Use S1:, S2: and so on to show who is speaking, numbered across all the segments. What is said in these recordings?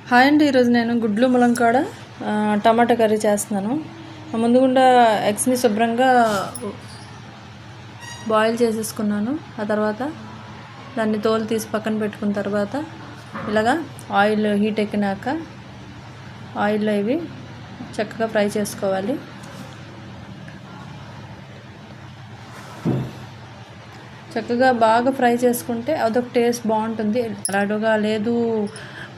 S1: Hi అండి, ఈరోజు నేను గుడ్లు ములంకాడ టమాటా కర్రీ చేస్తున్నాను. ముందుగుండా ఎగ్స్ని శుభ్రంగా బాయిల్ చేసేసుకున్నాను. ఆ తర్వాత దాన్ని తోలు తీసి పక్కన పెట్టుకున్న తర్వాత ఇలాగా ఆయిల్ హీట్ ఎక్కినాక ఆయిల్లో ఇవి చక్కగా ఫ్రై చేసుకోవాలి. చక్కగా బాగా ఫ్రై చేసుకుంటే అదొక టేస్ట్ బాగుంటుంది. అలాగా లేదు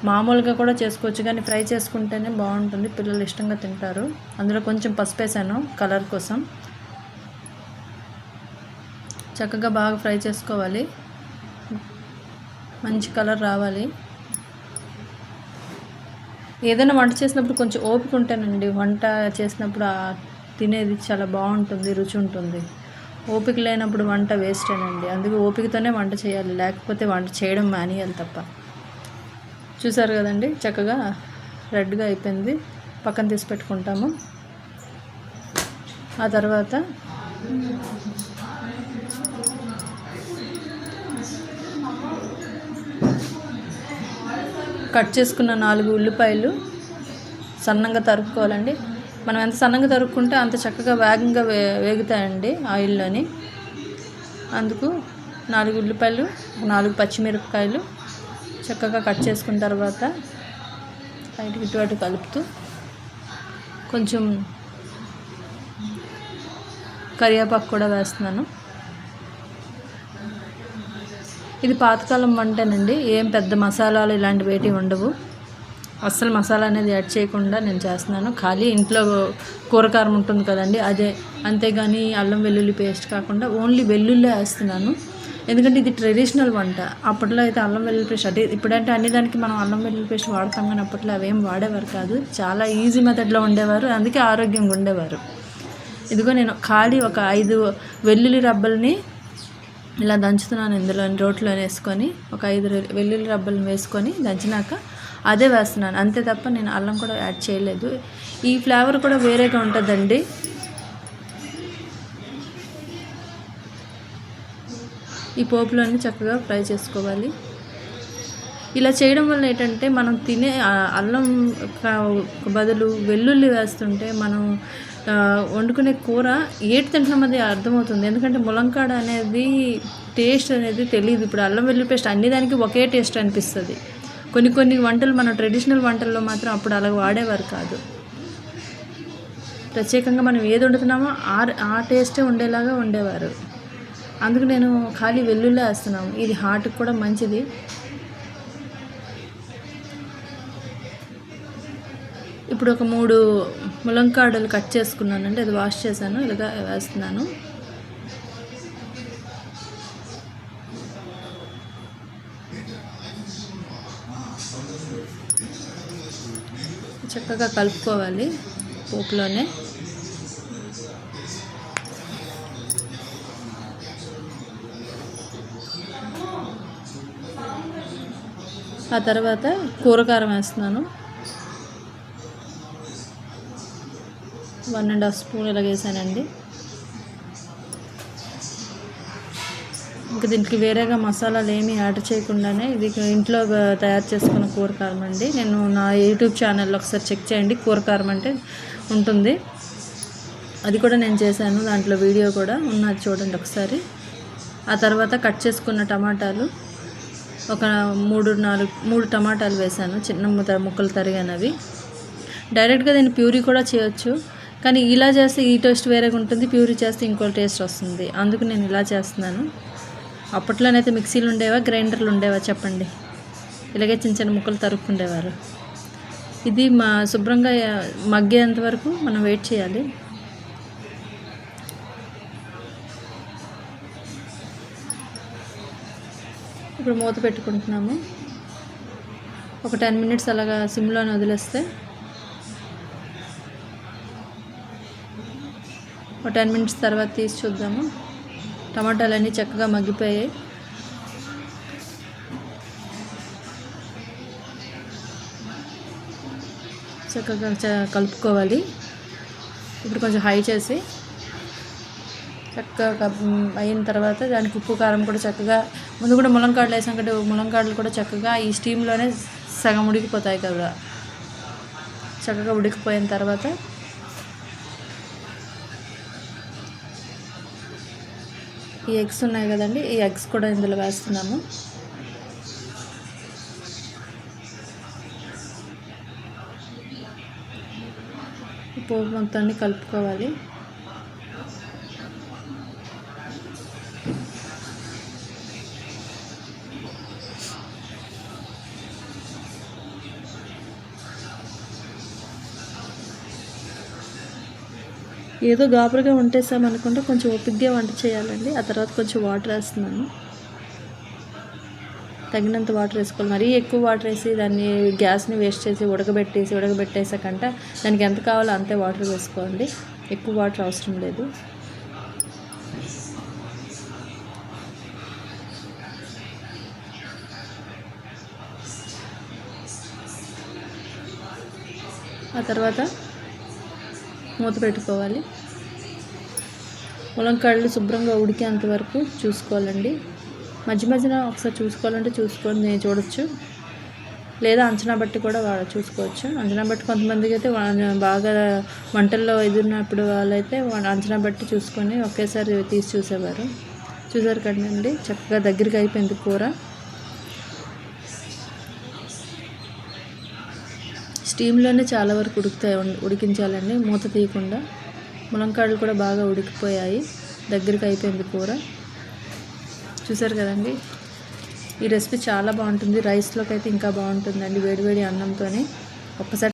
S1: మామూలుగా కూడా చేసుకోవచ్చు, కానీ ఫ్రై చేసుకుంటేనే బాగుంటుంది, పిల్లలు ఇష్టంగా తింటారు. అందులో కొంచెం పసుపు వేసాను కలర్ కోసం. చక్కగా బాగా ఫ్రై చేసుకోవాలి, మంచి కలర్ రావాలి. ఏదైనా వంట చేసినప్పుడు కొంచెం ఓపిక ఉంటేనండి వంట చేసినప్పుడు తినేది చాలా బాగుంటుంది, రుచి ఉంటుంది. ఓపిక లేనప్పుడు వంట వేస్టేనండి. అందుకే ఓపికతోనే వంట చేయాలి, లేకపోతే వంట చేయడం మానేయాలి తప్ప. చూసారు కదండి, చక్కగా రెడ్గా అయిపోయింది. పక్కన తీసి పెట్టుకుంటాము. ఆ తర్వాత కట్ చేసుకున్న 4 ఉల్లిపాయలు సన్నంగా తరుక్కోవాలండి. మనం ఎంత సన్నంగా తరుక్కుంటే అంత చక్కగా వేగంగా వేగుతాయండి ఆయిల్లోని. అందుకు 4 ఉల్లిపాయలు, 4 పచ్చిమిరపకాయలు చక్కగా కట్ చేసుకున్న తర్వాత ఇటు అటు కలుపుతూ కొంచెం కరివేపాకు కూడా వేస్తున్నాను. ఇది పాతకాలం వంటేనండి, ఏం పెద్ద మసాలాలు ఇలాంటివి వేటి ఉండవు. అస్సలు మసాలా అనేది యాడ్ చేయకుండా నేను చేస్తున్నాను. ఖాళీ ఇంట్లో కూరకారం ఉంటుంది కదండి, అదే. అంతేగాని అల్లం వెల్లుల్లి పేస్ట్ కాకుండా ఓన్లీ వెల్లుల్లి వేస్తున్నాను. ఎందుకంటే ఇది ట్రెడిషనల్ వంట. అప్పట్లో అయితే అల్లం వెల్లుల్లి పేస్ట్, అంటే ఇప్పుడంటే అన్ని దానికి మనం అల్లం వెల్లుల్లి పేస్ట్ వాడతాం, కానీ అప్పట్లో అవేం వాడేవారు కాదు. చాలా ఈజీ మెథడ్లో ఉండేవారు, అందుకే ఆరోగ్యంగా ఉండేవారు. ఇదిగో నేను ఖాళీ ఒక 5 వెల్లుల్లి రబ్బల్ని ఇలా దంచుతున్నాను. ఇందులో రోట్లో వేసుకొని ఒక 5 వెల్లుల్లి రబ్బల్ని వేసుకొని దంచినాక అదే వేస్తున్నాను, అంతే తప్ప నేను అల్లం కూడా యాడ్ చేయలేదు. ఈ ఫ్లేవర్ కూడా వేరేగా ఉంటుందండి. ఈ పోపులన్నీ చక్కగా ఫ్రై చేసుకోవాలి. ఇలా చేయడం వల్ల ఏంటంటే మనం తినే అల్లం బదులు వెల్లుల్లి వేస్తుంటే మనం వండుకునే కూర ఏటి తింటున్నామది అర్థమవుతుంది. ఎందుకంటే ములంకాడ అనేది టేస్ట్ అనేది తెలియదు. ఇప్పుడు అల్లం వెల్లుల్లి పేస్ట్ అన్ని దానికి ఒకే టేస్ట్ అనిపిస్తుంది. కొన్ని వంటలు మన ట్రెడిషనల్ వంటల్లో మాత్రం అప్పుడు అలా వాడేవారు కాదు. ప్రత్యేకంగా మనం ఏది వండుతున్నామో ఆ టేస్టే ఉండేలాగా ఉండేవారు. అందుకు నేను ఖాళీ వెల్లుల్లి వేస్తున్నాను. ఇది హార్ట్కి కూడా మంచిది. ఇప్పుడు ఒక 3 ములంకాడలు కట్ చేసుకున్నానండి, అది వాష్ చేశాను, ఇలాగా వేస్తున్నాను. చక్కగా కలుపుకోవాలి పోపులోనే. ఆ తర్వాత కూరకారం వేస్తున్నాను, 1.5 స్పూన్ ఇలా వేసానండి. ఇంకా దీనికి వేరేగా మసాలాలు ఏమీ యాడ్ చేయకుండానే ఇది ఇంట్లో తయారు చేసుకున్న కూరకారం అండి. నేను నా యూట్యూబ్ ఛానల్లో ఒకసారి చెక్ చేయండి, కూరకారం అంటే ఉంటుంది, అది కూడా నేను చేశాను, దాంట్లో వీడియో కూడా ఉన్నది, చూడండి ఒకసారి. ఆ తర్వాత కట్ చేసుకున్న టమాటాలు ఒక 3 టమాటాలు వేసాను, చిన్న ముక్కలు తరిగినవి. డైరెక్ట్గా దీన్ని ప్యూరీ కూడా చేయొచ్చు, కానీ ఇలా చేస్తే ఈ టేస్ట్ వేరేగా ఉంటుంది, ప్యూరీ చేస్తే ఇంకో టేస్ట్ వస్తుంది. అందుకు నేను ఇలా చేస్తున్నాను. అప్పట్లోనైతే మిక్సీలు ఉండేవా, గ్రైండర్లు ఉండేవా చెప్పండి? ఇలాగే చిన్న ముక్కలు తరుక్కుండేవారు. ఇది శుభ్రంగా మగ్గేంత వరకు మనం వెయిట్ చేయాలి. ఇప్పుడు మూత పెట్టుకుంటున్నాము. ఒక 10 మినిట్స్ అలాగా సిమ్లోనే వదిలేస్తే, ఒక 10 మినిట్స్ తర్వాత తీసి చూద్దాము. టమాటాలన్నీ చక్కగా మగ్గిపోయాయి. చక్కగా కలుపుకోవాలి. ఇప్పుడు కొంచెం హై చేసి చక్కగా అయిన తర్వాత దానికి ఉప్పు కారం కూడా చక్కగా ముందు కూడా ములంకాడలు వేసాం కాబట్టి ములంకాడలు కూడా చక్కగా ఈ స్టీమ్లోనే సగం ఉడికిపోతాయి కదా. చక్కగా ఉడికిపోయిన తర్వాత ఈ ఎగ్స్ ఉన్నాయి కదండి, ఈ ఎగ్స్ కూడా ఇందులో వేస్తున్నాము. పోపు మొత్తాన్ని కలుపుకోవాలి. ఏదో గాబరగా వంటేసామనుకుంటే కొంచెం ఓపికగా వంట చేయాలండి. ఆ తర్వాత కొంచెం వాటర్ వేస్తున్నాను, తగినంత వాటర్ వేసుకోవాలి. మరీ ఎక్కువ వాటర్ వేసి దాన్ని గ్యాస్ని వేస్ట్ చేసి ఉడకబెట్టేసాకంట దానికి ఎంత కావాలో అంతే వాటర్ వేసుకోండి. ఎక్కువ వాటర్ అవసరం లేదు. ఆ తర్వాత మూత పెట్టుకోవాలి. ములంకాయలు శుభ్రంగా ఉడికేంత వరకు చూసుకోవాలండి. మధ్య మధ్యన ఒకసారి చూసుకోవాలంటే చూసుకొని చూడొచ్చు, లేదా అంచనా బట్టి కూడా చూసుకోవచ్చు. అంచనా బట్టి కొంతమందికి అయితే బాగా వంటల్లో ఎదురున్నప్పుడు వాళ్ళైతే అంచనా బట్టి చూసుకొని ఒకేసారి తీసి చూసేవారు. చూసారు కదండి, చక్కగా దగ్గరికి అయిపోయింది కూర. స్టీమ్లోనే చాలా వరకు ఉడికించాలండి, మూత తీయకుండా. ములంకాయలు కూడా బాగా ఉడికిపోయాయి, దగ్గరికి అయిపోయింది కూర. చూసారు కదండి, ఈ రెసిపీ చాలా బాగుంటుంది. రైస్లోకి అయితే ఇంకా బాగుంటుందండి, వేడివేడి అన్నంతో. ఒక్కసారి